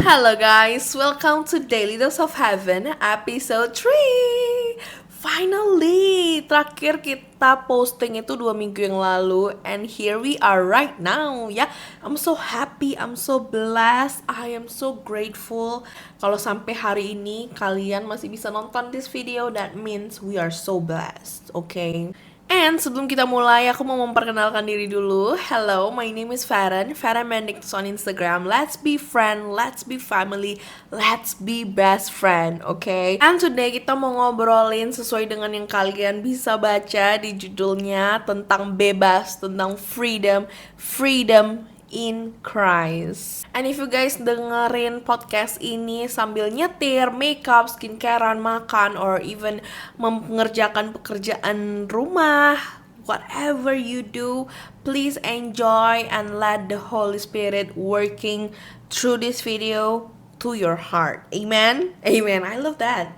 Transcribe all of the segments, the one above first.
Hello guys, welcome to Daily Dose of Heaven episode 3. Finally, terakhir kita posting itu 2 minggu yang lalu, and here we are right now ya. I'm so happy, I'm so blessed, I am so grateful. Kalau sampai hari ini kalian masih bisa nonton this video, that means we are so blessed, okay? And sebelum kita mulai, aku mau memperkenalkan diri dulu. Hello, my name is Farhan Mendix on Instagram. Let's be friend, let's be family, let's be best friend, okay? And today kita mau ngobrolin sesuai dengan yang kalian bisa baca di judulnya, tentang bebas, tentang freedom in Christ. And if you guys dengerin podcast ini sambil nyetir, makeup, skincarean, makan, or even mengerjakan pekerjaan rumah, whatever you do, please enjoy and let the Holy Spirit working through this video to your heart. Amen? Amen. I love that.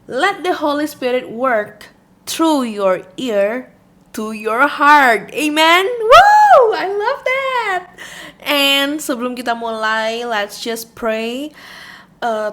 Let the Holy Spirit work through your ear to your heart. Amen? Woo! I love that. And sebelum kita mulai, let's just pray.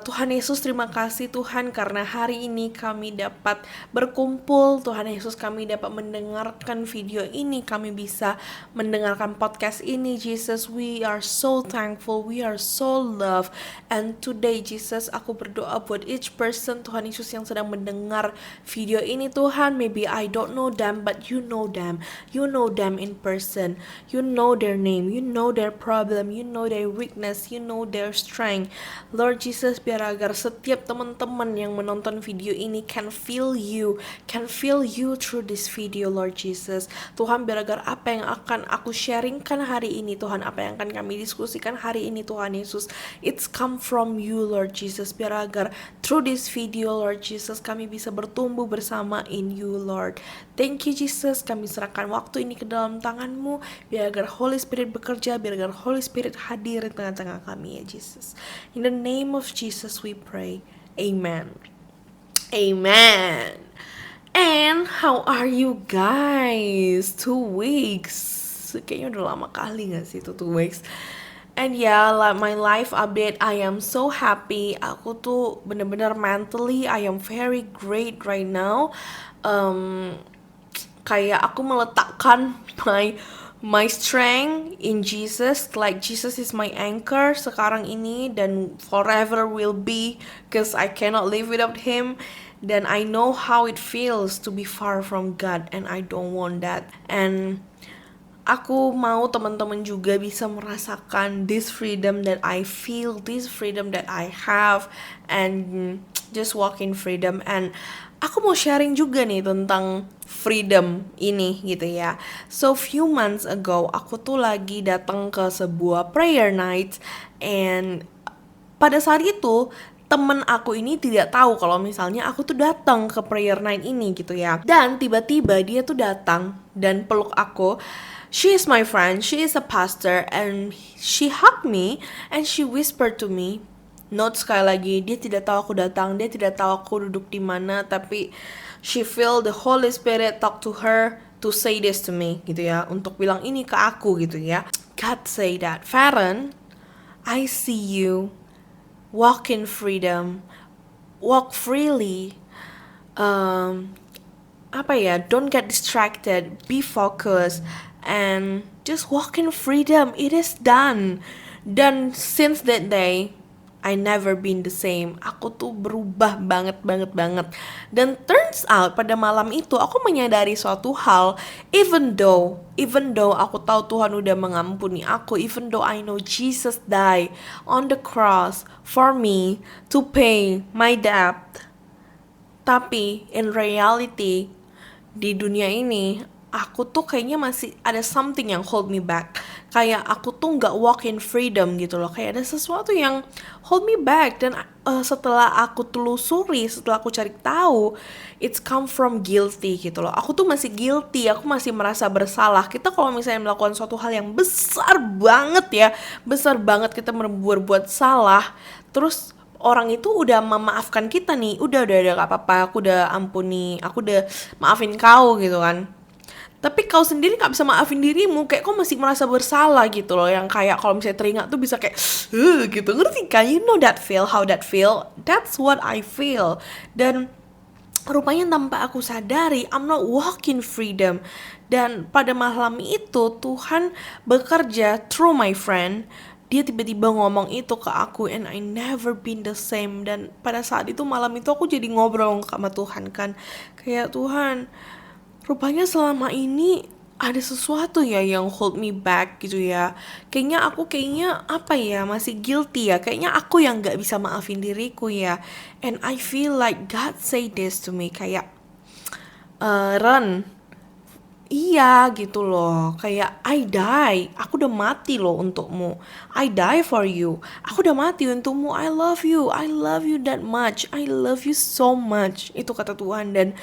Tuhan Yesus, terima kasih Tuhan karena hari ini kami dapat berkumpul. Tuhan Yesus, kami dapat mendengarkan video ini, kami bisa mendengarkan podcast ini. Jesus, we are so thankful, we are so loved. And today Jesus, aku berdoa buat each person Tuhan Yesus yang sedang mendengar video ini Tuhan. Maybe I don't know them, but you know them. You know them in person. You know their name, you know their problem, you know their weakness, you know their strength. Lord Jesus, biar agar setiap teman-teman yang menonton video ini can feel you through this video, Lord Jesus. Tuhan, biar agar apa yang akan aku sharingkan hari ini Tuhan, apa yang akan kami diskusikan hari ini Tuhan Yesus, it's come from you Lord Jesus. Biar agar through this video Lord Jesus, kami bisa bertumbuh bersama in you Lord. Thank you Jesus, kami serahkan waktu ini ke dalam tangan-Mu. Biar agar Holy Spirit bekerja, biar agar Holy Spirit hadir di tengah-tengah kami ya Jesus. In the name of Jesus we pray. Amen. Amen. And how are you guys? 2 weeks. Kayaknya udah lama kali gak sih itu 2 weeks. And yeah, like my life update, I am so happy. Aku tuh bener-bener mentally, I am very great right now. Kayak aku meletakkan my strength in Jesus, like Jesus is my anchor sekarang ini dan forever will be, cause I cannot live without Him. Dan I know how it feels to be far from God, and I don't want that. And aku mau teman-teman juga bisa merasakan this freedom that I feel, this freedom that I have, and just walk in freedom. And aku mau sharing juga nih tentang freedom ini gitu ya. So few months ago, aku tuh lagi datang ke sebuah prayer night, and pada saat itu temen aku ini tidak tahu kalau misalnya aku tuh datang ke prayer night ini gitu ya. Dan tiba-tiba dia tuh datang dan peluk aku. She is my friend, she is a pastor, and she hugged me and she whispered to me. Note sekali lagi, dia tidak tahu aku datang, dia tidak tahu aku duduk di mana, tapi she feel the Holy Spirit talk to her to say this to me gitu ya, untuk bilang ini ke aku gitu ya. God say that, Farhan, I see you. Walk in freedom, walk freely. Don't get distracted, be focused, and just walk in freedom. It is done. Dan since that day, I never been the same. Aku tuh berubah banget. Dan turns out pada malam itu aku menyadari suatu hal. Even though aku tahu Tuhan udah mengampuni aku, even though I know Jesus died on the cross for me to pay my debt, tapi in reality di dunia ini aku tuh kayaknya masih ada something yang hold me back. Kayak aku tuh gak walk in freedom gitu loh. Kayak ada sesuatu yang hold me back. Dan setelah aku telusuri, setelah aku cari tahu, it's come from guilty gitu loh. Aku tuh masih guilty, aku masih merasa bersalah. Kita kalau misalnya melakukan suatu hal yang besar banget kita berbuat salah, terus orang itu udah memaafkan kita nih, udah gak apa-apa, aku udah ampuni, aku udah maafin kau gitu kan. tapi kau sendiri gak bisa maafin dirimu, kayak kau masih merasa bersalah gitu loh, yang kayak kalau misalnya teringat tuh bisa kayak gitu, ngerti kan? You know that feel, how that feel, that's what I feel. Dan rupanya tanpa aku sadari, I'm not walking freedom. Dan pada malam itu Tuhan bekerja through my friend. Dia tiba-tiba ngomong itu ke aku, and I never been the same. Dan pada saat itu, malam itu aku jadi ngobrol sama Tuhan kan, kayak Tuhan, rupanya selama ini ada sesuatu ya yang hold me back gitu ya. Kayaknya apa ya, masih guilty ya. Kayaknya aku yang gak bisa maafin diriku ya. And I feel like God say this to me, kayak Ren, iya gitu loh, kayak I die, aku udah mati loh untukmu, I die for you, aku udah mati untukmu, I love you that much, I love you so much, itu kata Tuhan. Dan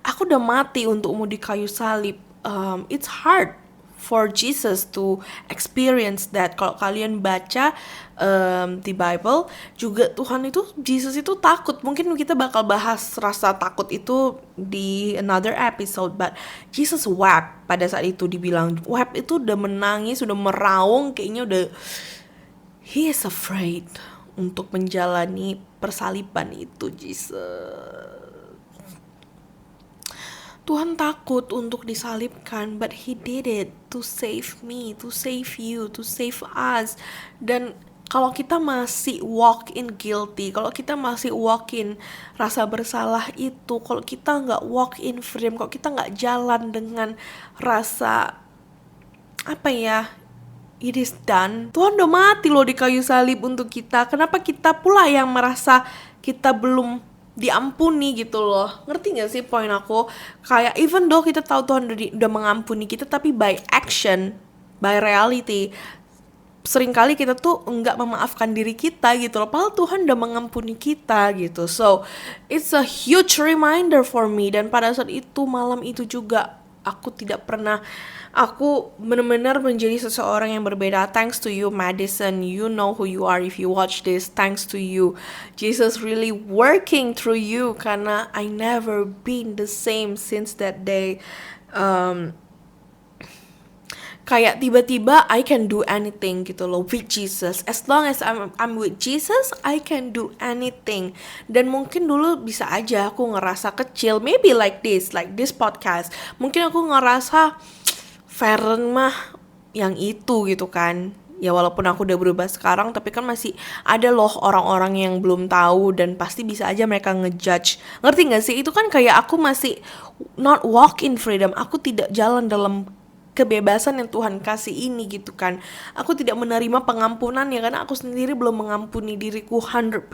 aku udah mati untukmu di kayu salib. It's hard for Jesus to experience that. Kalau kalian baca di Bible juga, Jesus itu takut. Mungkin kita bakal bahas rasa takut itu di another episode, but Jesus wept pada saat itu. Dibilang wept itu udah menangis, udah meraung, kayaknya udah he is afraid untuk menjalani persaliban itu. Jesus, Tuhan takut untuk disalibkan, but he did it to save me, to save you, to save us. Dan kalau kita masih walk in guilty, kalau kita masih walk in rasa bersalah itu, kalau kita nggak walk in freedom, kalau kita nggak jalan dengan rasa apa ya, it is done. Tuhan udah mati loh di kayu salib untuk kita. Kenapa kita pula yang merasa kita belum diampuni gitu loh? Ngerti gak sih poin aku? Kayak even though kita tahu Tuhan udah mengampuni kita, tapi by action, by reality, seringkali kita tuh enggak memaafkan diri kita gitu loh, padahal Tuhan udah mengampuni kita gitu. So it's a huge reminder for me. Dan pada saat itu, malam itu juga, aku benar-benar menjadi seseorang yang berbeda. Thanks to you, Madison. You know who you are if you watch this. Thanks to you, Jesus really working through you, karena I never been the same since that day. Kayak tiba-tiba I can do anything gitu loh with Jesus. As long as I'm with Jesus, I can do anything. Dan mungkin dulu bisa aja aku ngerasa kecil, maybe like this podcast. Mungkin aku ngerasa Feren mah yang itu gitu kan. Ya walaupun aku udah berubah sekarang, tapi kan masih ada loh orang-orang yang belum tahu, dan pasti bisa aja mereka ngejudge. Ngerti gak sih? Itu kan kayak aku masih not walk in freedom. Aku tidak jalan dalam kebebasan yang Tuhan kasih ini gitu kan. Aku tidak menerima pengampunan ya, karena aku sendiri belum mengampuni diriku 100%.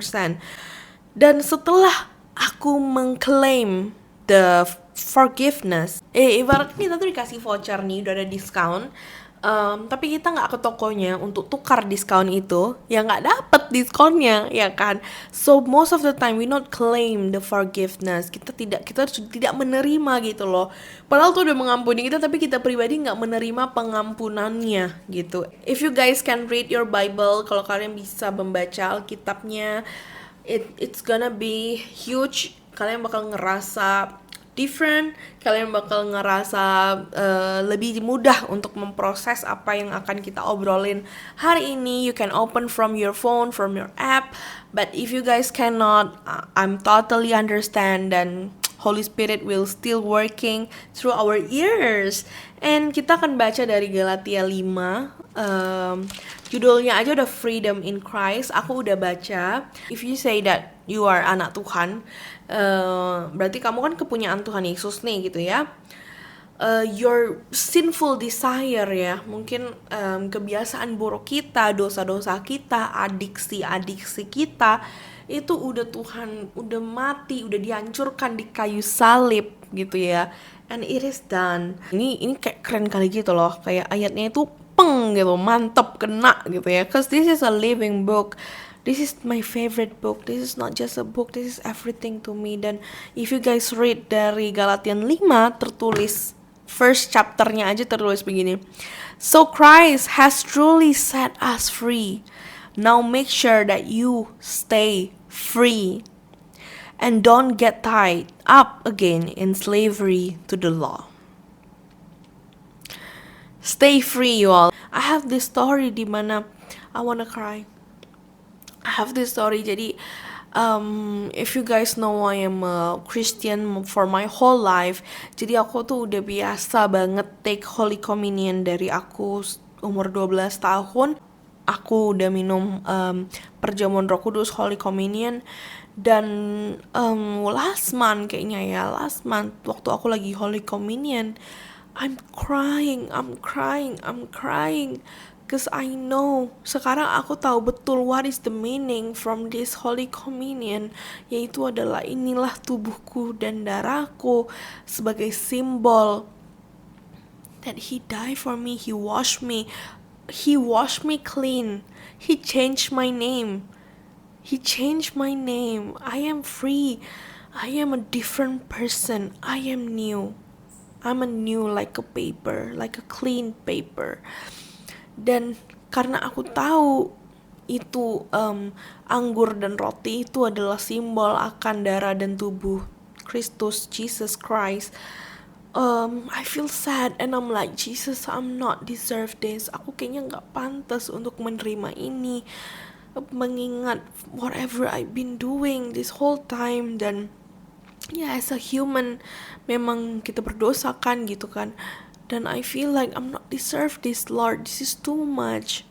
Dan setelah aku mengklaim the forgiveness, ibaratnya kita tuh dikasih voucher nih, udah ada diskon, tapi kita nggak ke tokonya untuk tukar diskon itu, ya nggak dapet diskonnya ya kan. So most of the time we not claim the forgiveness. Kita tidak menerima gitu loh, padahal tuh udah mengampuni kita, tapi kita pribadi nggak menerima pengampunannya gitu. If you guys can read your Bible, kalau kalian bisa membaca Alkitabnya, it's gonna be huge. Kalian bakal ngerasa different, kalian bakal ngerasa lebih mudah untuk memproses apa yang akan kita obrolin hari ini. You can open from your phone, from your app, but if you guys cannot, I'm totally understand, dan Holy Spirit will still working through our ears. And kita akan baca dari Galatia 5, judulnya aja udah Freedom in Christ. Aku udah baca. If you say that you are anak Tuhan, berarti kamu kan kepunyaan Tuhan Yesus nih gitu ya. Your sinful desire ya, mungkin kebiasaan buruk kita, dosa-dosa kita, adiksi kita, itu udah Tuhan udah mati, udah dihancurkan di kayu salib gitu ya. And it is done. Ini kayak keren kali gitu loh, kayak ayatnya itu peng gitu, mantep, kena gitu ya. Cause this is a living book. This is my favorite book. This is not just a book, this is everything to me. Dan if you guys read dari Galatian 5, tertulis first chapternya aja tertulis begini. So Christ has truly set us free. Now make sure that you stay free and don't get tied up again in slavery to the law. Stay free, you all. I have this story di mana I wanna cry. I have this story. Jadi, if you guys know, I am a Christian for my whole life. Jadi aku tuh udah biasa banget take Holy Communion dari aku umur 12 tahun. Aku udah minum perjamuan Roh Kudus, Holy Communion. Dan last month kayaknya ya, last month waktu aku lagi Holy Communion, I'm crying, cause I know, sekarang aku tahu betul what is the meaning from this Holy Communion, yaitu adalah inilah tubuhku dan darahku sebagai simbol that He died for me, He washed me clean, He changed my name. I am free. I am a different person. I am new. I'm a new like a paper, like a clean paper. Dan karena aku tahu itu anggur dan roti itu adalah simbol akan darah dan tubuh Kristus, Jesus Christ. I feel sad and I'm like, Jesus, I'm not deserve this. Aku kayaknya nggak pantas untuk menerima ini, mengingat whatever I've been doing this whole time. Dan ya, as a human memang kita berdosa kan gitu kan, dan I feel like I'm not deserve this, Lord, this is too much.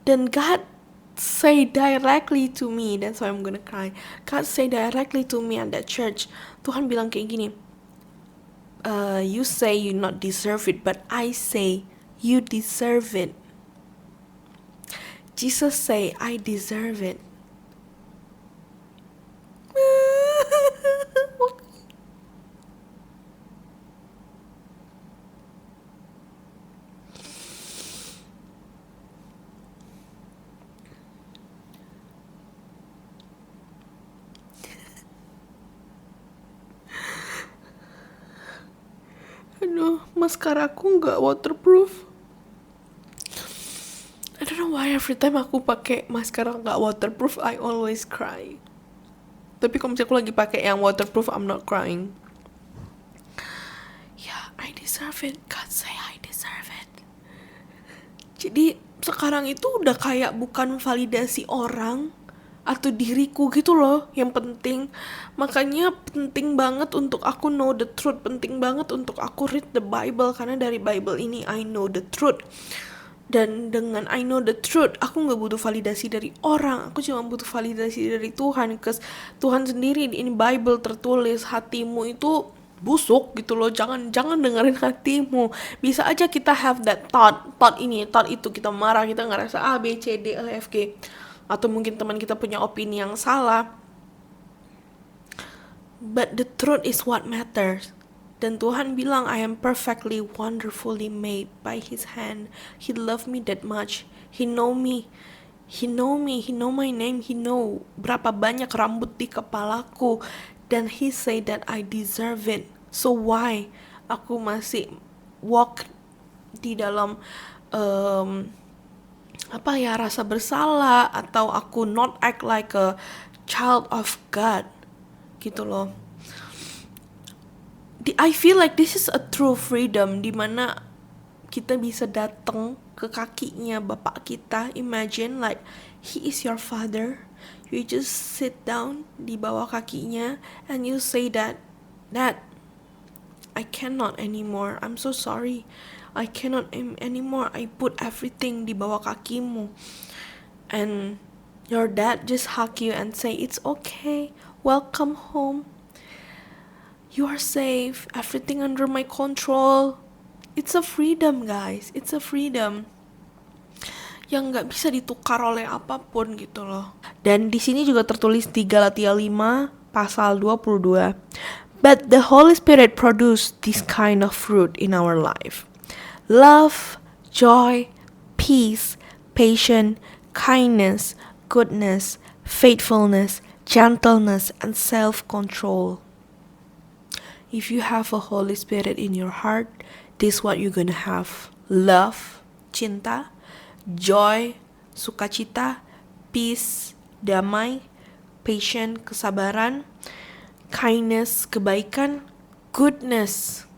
Dan God say directly to me, that's why I'm gonna cry. God say directly to me at that church. Tuhan bilang kayak gini, you say you not deserve it, but I say you deserve it. Jesus say I deserve it. Aduh, maskara aku nggak waterproof. I don't know why every time aku pakai maskara nggak waterproof, I always cry. Tapi kalau misalnya aku lagi pakai yang waterproof, I'm not crying. Yeah, I deserve it. God say I deserve it. Jadi sekarang itu udah kayak bukan validasi orang atau diriku gitu loh yang penting. Makanya penting banget untuk aku know the truth, penting banget untuk aku read the Bible, karena dari Bible ini I know the truth. Dan dengan I know the truth, aku gak butuh validasi dari orang, aku cuma butuh validasi dari Tuhan. Because Tuhan sendiri di Bible tertulis hatimu itu busuk gitu loh, jangan dengerin hatimu. Bisa aja kita have that thought ini, thought itu, kita marah, kita ngerasa A, B, C, D, E, F, G. Atau mungkin teman kita punya opini yang salah. But the truth is what matters. Dan Tuhan bilang, I am perfectly, wonderfully made by His hand. He loved me that much. He know me. He know my name. He know berapa banyak rambut di kepalaku. Dan He say that I deserve it. So why aku masih walk di dalam rasa bersalah, atau aku not act like a child of God gitu loh. I feel like this is a true freedom, dimana kita bisa datang ke kakinya Bapak kita. Imagine like He is your father. You just sit down di bawah kakinya and you say that I cannot anymore. I'm so sorry. I cannot anymore. I put everything di bawah kakimu. And your dad just hug you and say, it's okay. Welcome home. You are safe. Everything under my control. It's a freedom, guys. It's a freedom yang gak bisa ditukar oleh apapun gitu loh. Dan di sini juga tertulis di Galatia 5 pasal 22. But the Holy Spirit produce this kind of fruit in our life. Love, joy, peace, patience, kindness, goodness, faithfulness, gentleness, and self-control. If you have a Holy Spirit in your heart, this is what you're gonna have. Love, cinta, joy, sukacita, peace, damai, patience, kesabaran, kindness, kebaikan, goodness,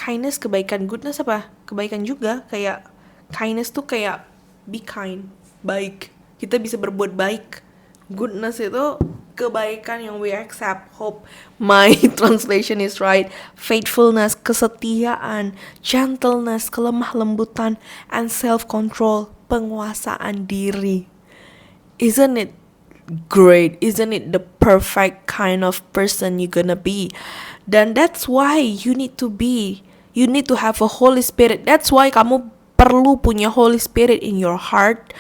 kindness kebaikan, goodness apa? Kebaikan juga, kayak kindness tuh kayak be kind, baik. Kita bisa berbuat baik. Goodness itu kebaikan yang we accept. Hope my translation is right. Faithfulness, kesetiaan, gentleness, kelemah lembutan, and self-control, penguasaan diri. Isn't it great? Isn't it the perfect kind of person you're gonna be? Dan that's why you need to have a Holy Spirit. That's why kamu perlu punya Holy Spirit in your heart,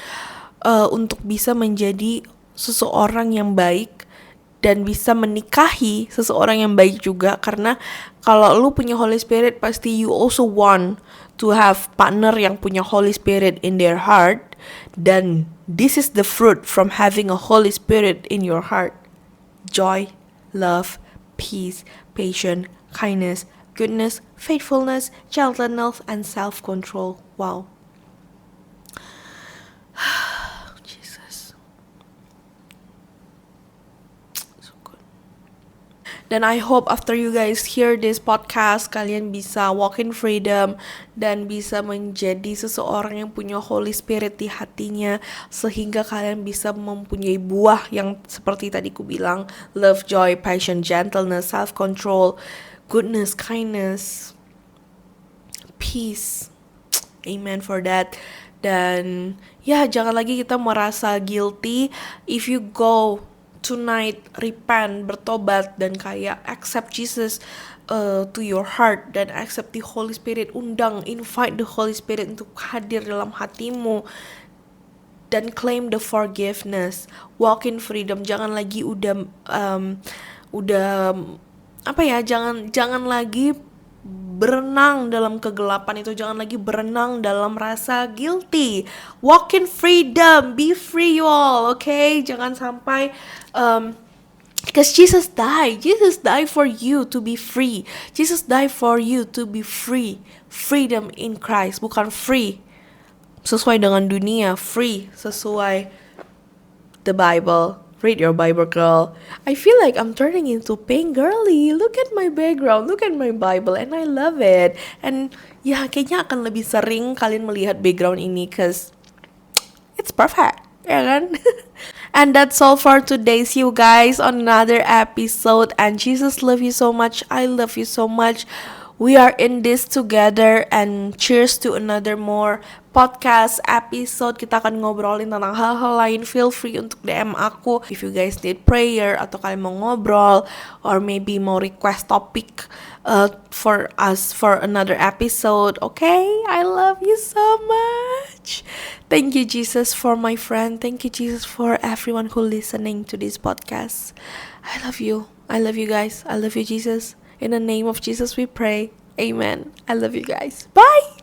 untuk bisa menjadi seseorang yang baik dan bisa menikahi seseorang yang baik juga. Karena kalau lu punya Holy Spirit, pasti you also want to have partner yang punya Holy Spirit in their heart. Dan this is the fruit from having a Holy Spirit in your heart: joy, love, peace, patience, kindness, goodness, faithfulness, gentleness, and self-control. Wow. Jesus. So good. Dan I hope after you guys hear this podcast, kalian bisa walk in freedom dan bisa menjadi seseorang yang punya Holy Spirit di hatinya, sehingga kalian bisa mempunyai buah yang seperti tadi ku bilang: love, joy, passion, gentleness, self-control, goodness, kindness, peace. Amen for that. Dan ya, jangan lagi kita merasa guilty if you go tonight, repent, bertobat, dan kayak accept Jesus to your heart, dan accept the Holy Spirit. Invite the Holy Spirit untuk hadir dalam hatimu, dan claim the forgiveness. Walk in freedom. Jangan lagi jangan lagi berenang dalam kegelapan itu. Jangan lagi berenang dalam rasa guilty. Walk in freedom. Be free, you all. Okay? Jangan sampai because Jesus died for you to be free. Jesus died for you to be free. Freedom in Christ. Bukan free sesuai dengan dunia. Free sesuai the Bible. Read your Bible, girl. I feel like I'm turning into pink girly. Look at my background, look at my Bible, and I love it. And ya, kayaknya akan lebih sering kalian melihat background ini, cause it's perfect, ya kan? And that's all for today. See you guys on another episode. And Jesus love you so much. I love you so much. We are in this together, and cheers to another more podcast episode. Kita akan ngobrolin tentang hal-hal lain. Feel free untuk DM aku if you guys need prayer, atau kalian mau ngobrol, or maybe mau request topic for us for another episode. Okay? I love you so much. Thank you, Jesus, for my friend. Thank you, Jesus, for everyone who listening to this podcast. I love you. I love you guys. I love you, Jesus. In the name of Jesus we pray. Amen. I love you guys. Bye.